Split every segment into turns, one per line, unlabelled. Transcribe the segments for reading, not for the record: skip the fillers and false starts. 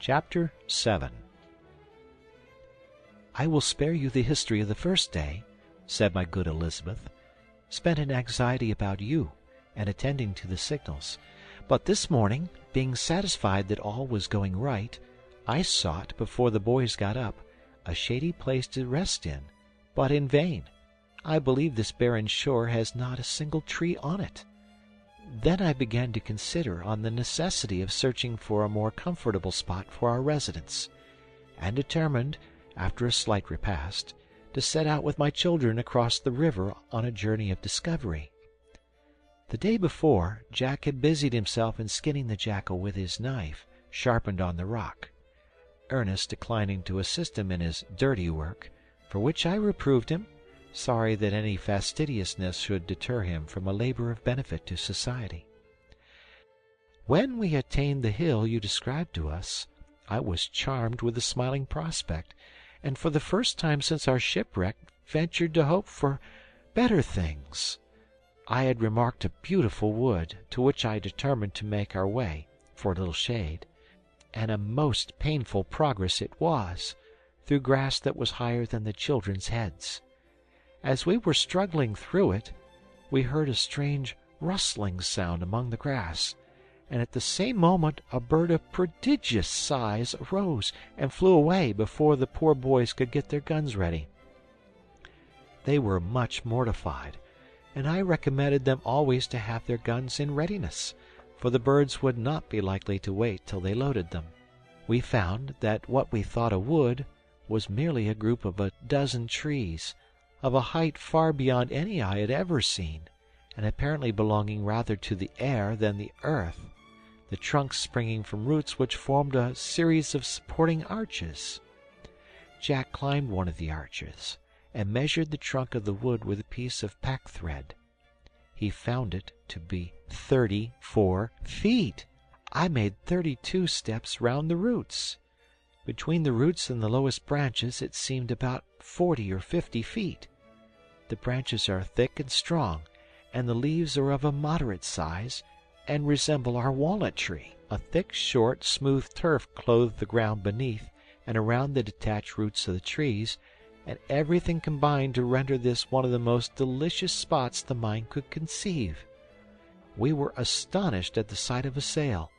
Chapter 7. "I will spare you the history of the first day," said my good Elizabeth, "spent in anxiety about you, and attending to the signals. But this morning, being satisfied that all was going right, I sought, before the boys got up, a shady place to rest in, but in vain. I believe this barren shore has not a single tree on it. Then I began to consider on the necessity of searching for a more comfortable spot for our residence, and determined, after a slight repast, to set out with my children across the river on a journey of discovery. The day before, Jack had busied himself in skinning the jackal with his knife, sharpened on the rock, Ernest declining to assist him in his dirty work, for which I reproved him, sorry that any fastidiousness should deter him from a labor of benefit to society. When we attained the hill you described to us, I was charmed with the smiling prospect, and for the first time since our shipwreck ventured to hope for better things. I had remarked a beautiful wood, to which I determined to make our way, for a little shade, and a most painful progress it was, through grass that was higher than the children's heads. As we were struggling through it, we heard a strange rustling sound among the grass, and at the same moment a bird of prodigious size arose and flew away before the poor boys could get their guns ready. They were much mortified, and I recommended them always to have their guns in readiness, for the birds would not be likely to wait till they loaded them. We found that what we thought a wood was merely a group of a dozen trees, of a height far beyond any I had ever seen, and apparently belonging rather to the air than the earth, the trunks springing from roots which formed a series of supporting arches. Jack climbed one of the arches, and measured the trunk of the wood with a piece of pack-thread. He found it to be 34 feet. I made 32 steps round the roots. Between the roots and the lowest branches it seemed about 40 or 50 feet. The branches are thick and strong, and the leaves are of a moderate size, and resemble our walnut tree. A thick, short, smooth turf clothed the ground beneath and around the detached roots of the trees, and everything combined to render this one of the most delicious spots the mind could conceive. We were astonished at the sight of a sail.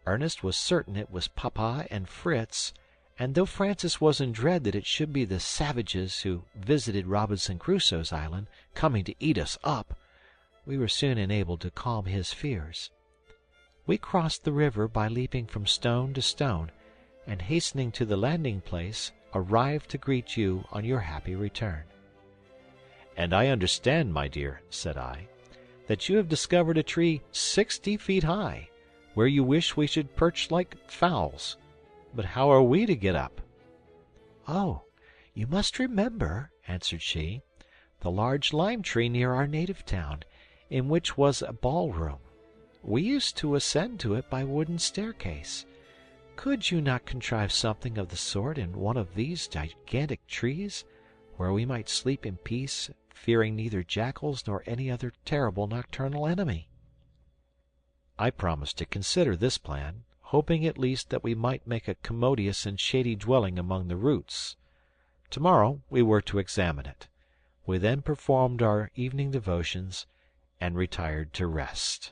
Ernest was certain it was Papa and Fritz, and though Francis was in dread that it should be the savages who visited Robinson Crusoe's island, coming to eat us up, we were soon enabled to calm his fears. We crossed the river by leaping from stone to stone, and hastening to the landing place, arrived to greet you on your happy return. "And I understand, my dear," said I, "that you have discovered a tree 60 feet high, where you wish we should perch like fowls. But how are we to get up?" "Oh, you must remember," answered she, "the large lime tree near our native town, in which was a ballroom. We used to ascend to it by wooden staircase. Could you not contrive something of the sort in one of these gigantic trees, where we might sleep in peace, fearing neither jackals nor any other terrible nocturnal enemy?" I promised to consider this plan, hoping at least that we might make a commodious and shady dwelling among the roots. Tomorrow we were to examine it. We then performed our evening devotions and retired to rest.